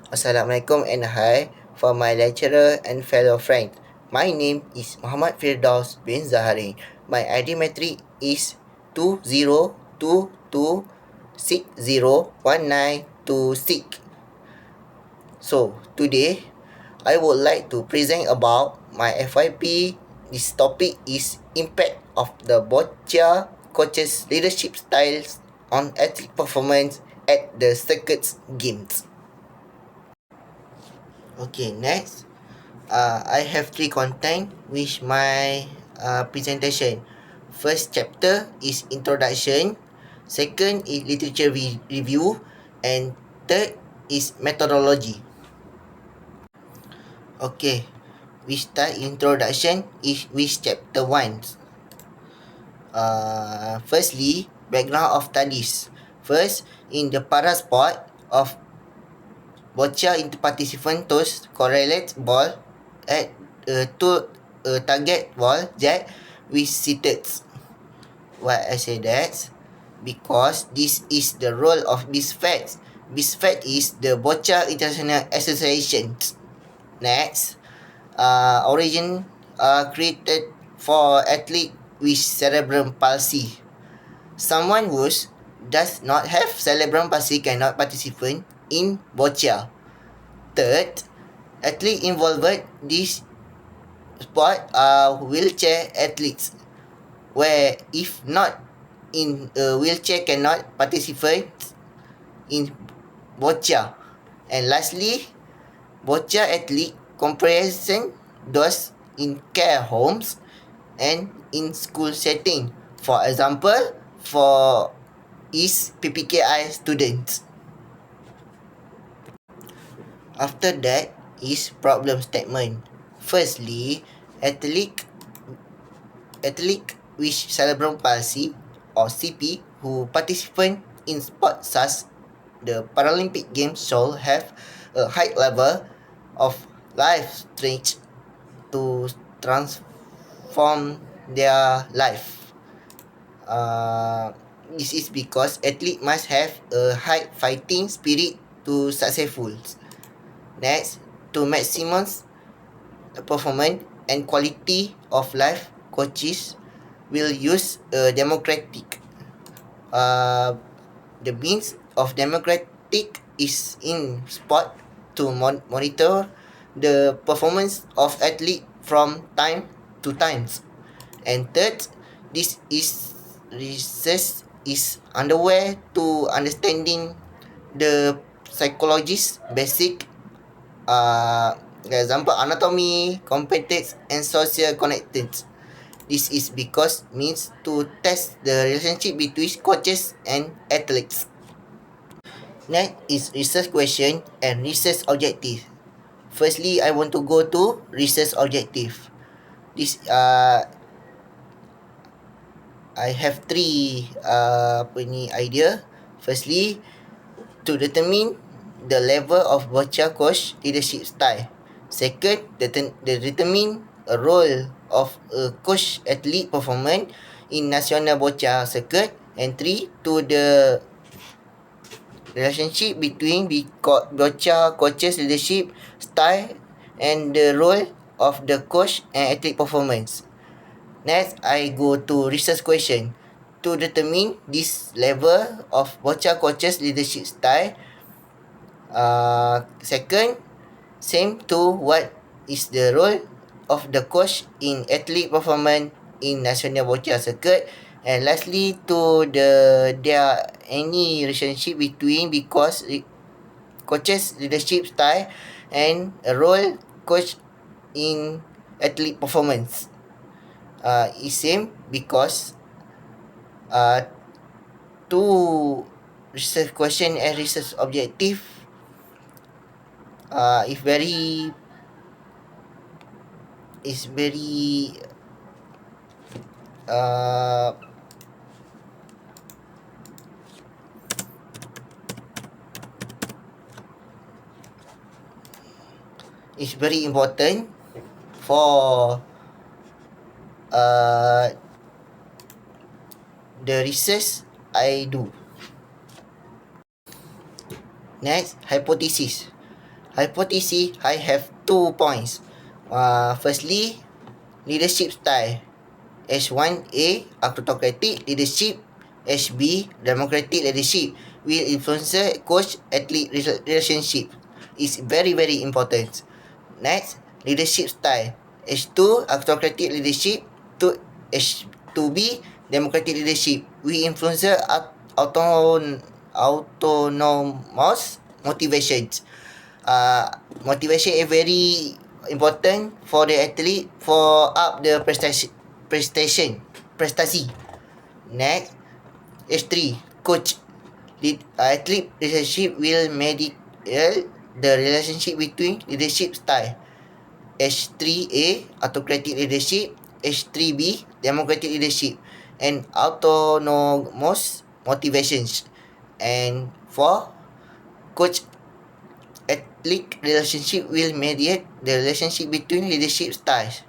Assalamualaikum and hi for my lecturer and fellow friend. My name is Muhammad Firdaus bin Zahari. My ID metric is 2022601926. So, today I would like to present about my FYP. This topic is impact of the boccia coaches leadership styles on athlete performance at the circuits games. Okay, next. I have three content with my presentation. First chapter is introduction, second is literature review, and third is methodology. Okay, we start introduction is with chapter 1. Firstly, background of studies. First, in the para sport of boccia into participant toss correlates ball at to a target ball jet with seated. Why I say that? Because this is the role of BISFET. BISFET is the Boccia International Association. Next, origin created for athlete with cerebral palsy. Someone who does not have cerebral palsy cannot participate in boccia. Third, athlete involved this sport are wheelchair athletes, where if not in a wheelchair cannot participate in boccia. And lastly, boccia athlete comparison those in care homes and in school setting. For example, for is PPKI students. After that is problem statement. Firstly, athlete with cerebral palsy or CP who participate in sports such the Paralympic Games shall have a high level of life strength to transform their life. This is because athlete must have a high fighting spirit to successful. Next, to maximize performance and quality of life, coaches will use a democratic. The means of democratic is in sport to monitor the performance of athlete from time to times. And third, this is research is underway to understanding the psychologist basic example anatomy, competence and social connectedness. This is because means to test the relationship between coaches and athletes. Next is research question and research objective. Firstly, I want to go to research objective. This I have three idea. Firstly, to determine the level of boccia coach leadership style. Second, determine a role of a coach athlete performance in national boccia circuit. And three, to the relationship between the boccia coaches leadership style and the role of the coach and athlete performance. Next, I go to research question. To determine this level of boccia coaches leadership style, second, same to what is the role of the coach in athlete performance in national boccia circuit. And lastly, to there any relationship between because coaches leadership style and a role coach in athlete performance. Is same because two research question and research objective is very uh, is very important for uh, the research I do. Next, hypothesis. hypothesis, I have 2 points. Firstly, leadership style. H1A, autocratic leadership. HB, democratic leadership. Will influencer coach athlete relationship. Is very very important. Next, leadership style. H2, autocratic leadership. To H2B, democratic leadership. We influencer autonomous motivations. Uh, Motivation is very important for the athlete for up the prestasi. Next, H3, coach. Athlete relationship will mediate the relationship between leadership style. H3A, autocratic leadership. H3B, democratic leadership. And autonomous motivations. And 4, coach athlete relationship will mediate the relationship between leadership styles.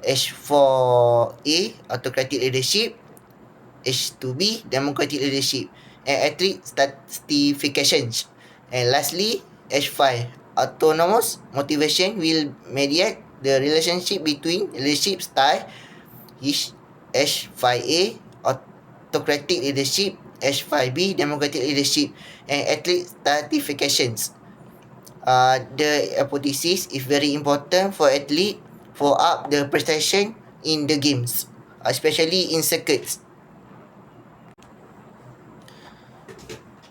H4A, autocratic leadership. H2B, democratic leadership. And athlete stratifications. And lastly, H5, autonomous motivation will mediate the relationship between leadership style. H5A, autocratic leadership. H5B, democratic leadership. And athlete stratifications. The hypothesis is very important for athlete for up the prestation in the games, especially in circuits.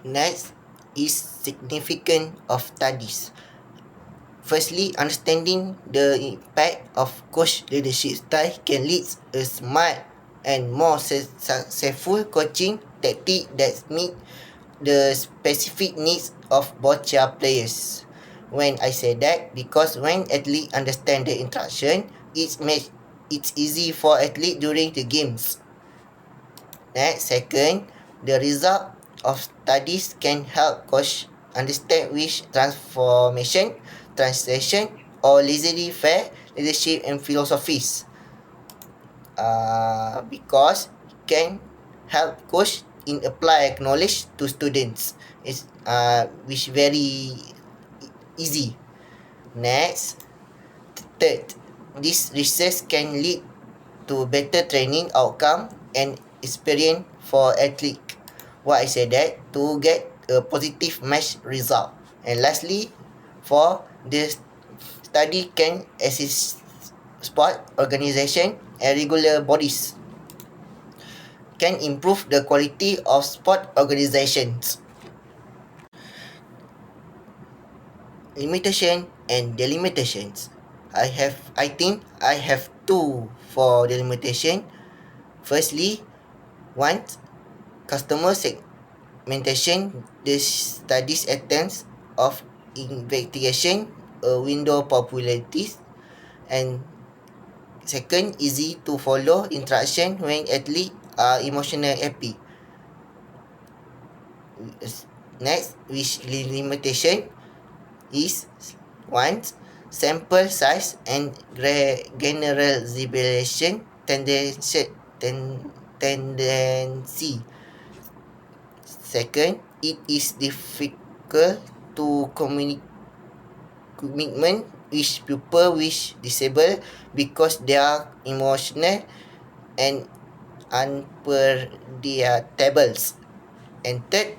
Next is significance of studies. Firstly, understanding the impact of coach leadership style can lead a smart and more successful coaching tactic that meet the specific needs of boccia players. When I say that, because when athlete understand the instruction, it's easy for athlete during the games. Next, second, the result of studies can help coach understand which transformation, translation, or laissez-faire leadership and philosophies. Because it can help coach in apply knowledge to students. It's which very easy. Next, third, this research can lead to better training outcome and experience for athlete. What I said that to get a positive match result. And lastly, for the study can assist sport organisation and regular bodies can improve the quality of sport organizations. Limitation and delimitations. I think I have two for delimitation. Firstly, one, customer segmentation. The studies attempts of investigation a window popularities. And second, easy to follow instruction when athletes are emotional happy. Next, which limitation is one, sample size and generalization tendency. Second, it is difficult to commitment with people which disabled because they are emotional and unpredictable. And third,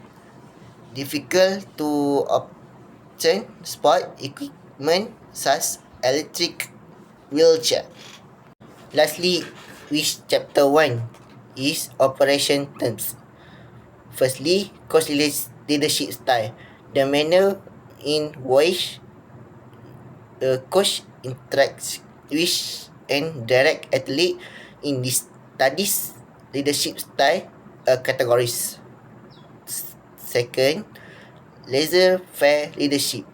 difficult to obtain sport equipment such electric wheelchair. Lastly, which chapter 1 is operation terms. Firstly, coach leadership style. The manner in which the coach interacts with and direct athlete in this studies leadership style categories. Second, laissez-faire leadership,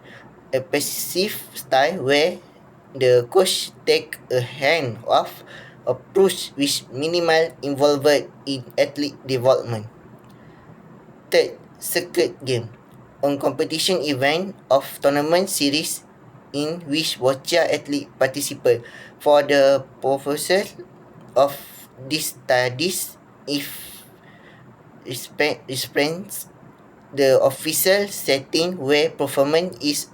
a passive style where the coach take a hand-off approach with minimal involvement in athlete development. Third, circuit game, on competition event of tournament series in which boccia athlete participate. For the purposes of these studies, if respects the official setting where performance is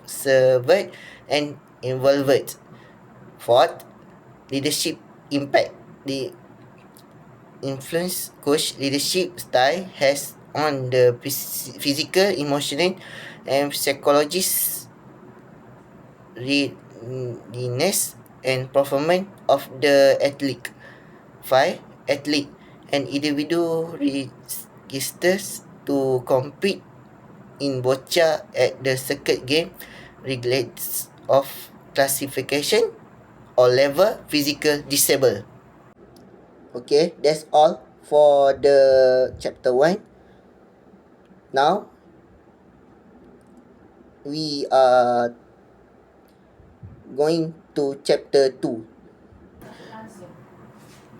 served and involved. Fourth, leadership impact. The influence coach leadership style has on the physical, emotional, and psychologist readiness and performance of the athlete. 5. Athlete. An individual registers to compete in boccia at the circuit game regardless of classification or level physical disabled. Okay, that's all for the chapter 1. Now we are going to chapter 2.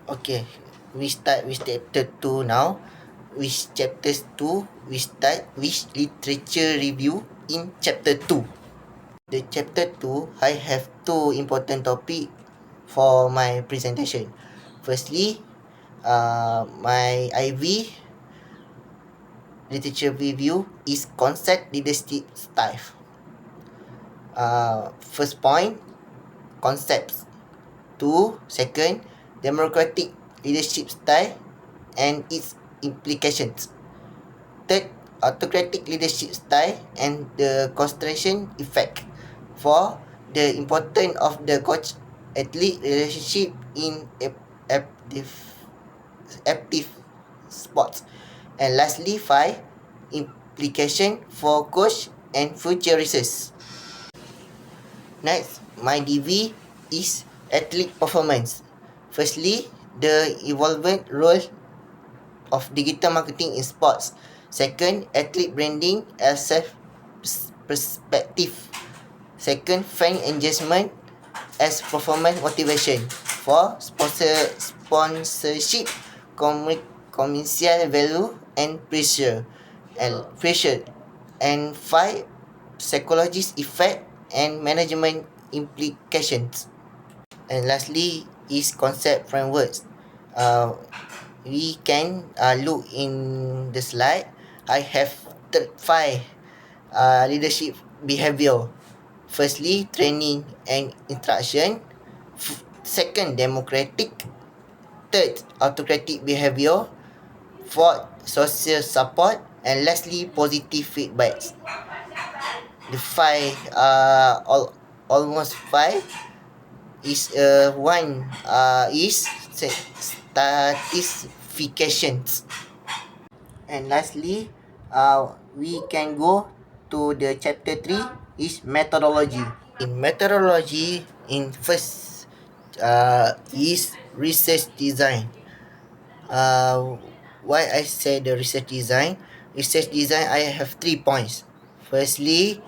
Okay, we start with chapter 2 now. With chapter 2, we start with literature review in chapter 2. The chapter 2, I have two important topic for my presentation. Firstly, my IV literature review is concept leadership style. First point, concepts. Two, second, democratic leadership style and its implications. Third, autocratic leadership style and the concentration effect. Four, the importance of the coach-athlete relationship in active sports. And lastly, five, implication for coach and future research. Next, my DV is athlete performance. Firstly, the evolving role of digital marketing in sports. Second, athlete branding as self perspective. Second, fan engagement as performance motivation. Four, sponsorship, commercial value and pressure. And five, psychologist effect and management implications. And lastly is concept frameworks. We can look in the slide. I have five leadership behavior. Firstly, training and instruction. Second, democratic. Third, autocratic behavior. Fourth, social support. And lastly, positive feedbacks. The five, almost five is one is statistifications. And lastly, we can go to the chapter 3 is methodology. In methodology, in first is research design. Uh, why I say the research design? Research design, I have 3 points. Firstly,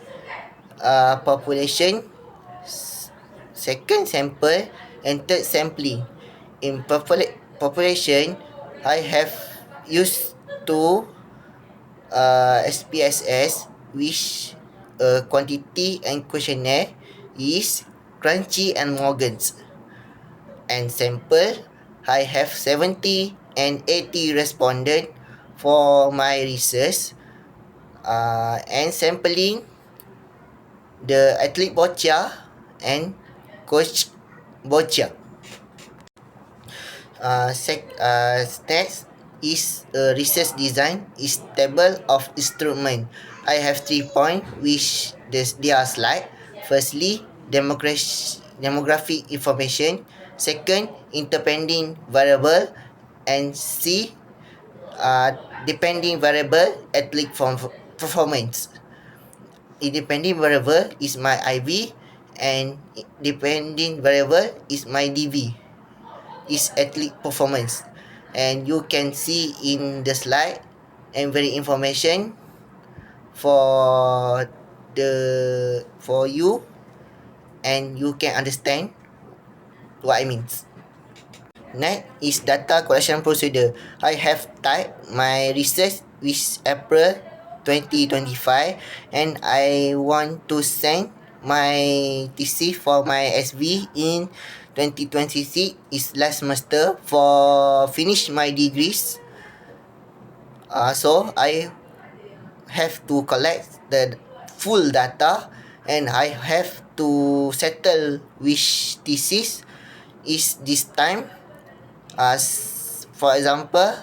population. Second, sample. And third, sampling. In population, I have used to SPSS, which quantity and questionnaire is Crunchy and Morgan's. And sample, I have 70 and 80 respondent for my research. And sampling the athlete boccia and coach boccia. Stats is research design is table of instrument. I have 3 points which they are slide. Firstly, demographic information. Second, independent variable. And C, depending variable athlete performance. Independent variable is my IV and dependent variable is my DV. Is athlete performance, and you can see in the slide and very information for for you, and you can understand what I mean. Next is data collection procedure. I have typed my research with April 2025 and I want to send my thesis for my SV in 2026 is last semester for finish my degrees. So I have to collect the full data and I have to settle which thesis is this time. For example,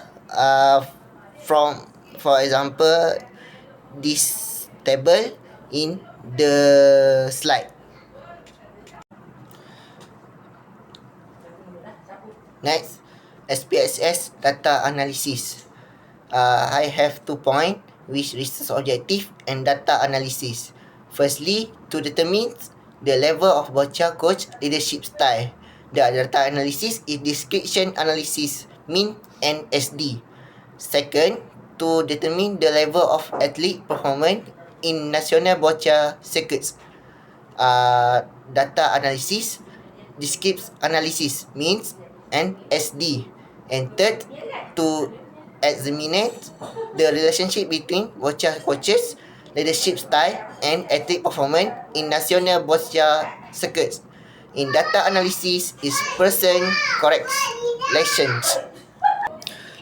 from for example, this table in the slide. Next, SPSS data analysis. I have 2 points, which research objective and data analysis. Firstly, to determine the level of boccia coach leadership style. The data analysis is description analysis, mean and SD. Second, to determine the level of athlete performance in national boccia circuits. Data analysis, descriptive analysis, means and SD. And third, to examine the relationship between boccia coaches, leadership style, and athlete performance in national boccia circuits. In data analysis is person correlations.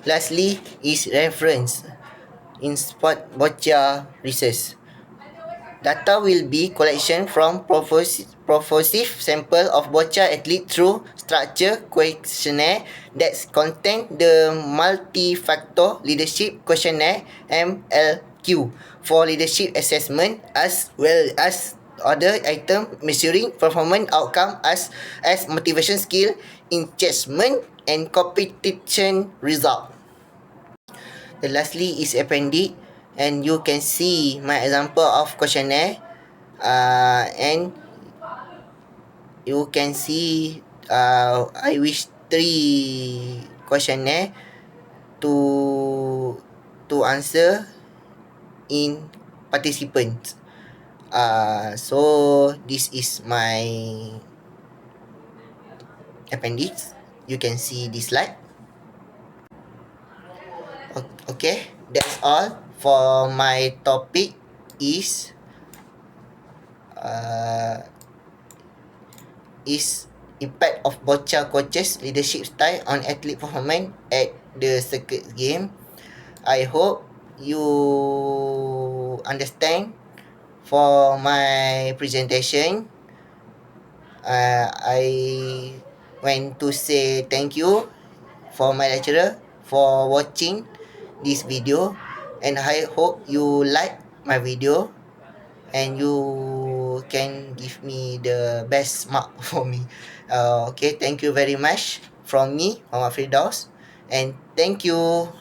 Lastly is reference in sport boccia research. Data will be collection from prophosive sample of boccia athlete through structure questionnaire that contain the multi-factor leadership questionnaire MLQ for leadership assessment, as well as other item measuring performance outcome as motivation, skill, engagement, and competition result. The lastly is appendix, and you can see my example of questionnaire, and you can see I wish 3 questionnaire to answer in participants. So this is my appendix. You can see this slide. Okay, that's all for my topic uh, is impact of boccia coaches leadership style on athlete performance at the circuit game. I hope you understand for my presentation. I want to say thank you for my lecturer for watching this video, and I hope you like my video and you can give me the best mark for me. Okay, thank you very much from me, Muhammad Firdaus, and thank you.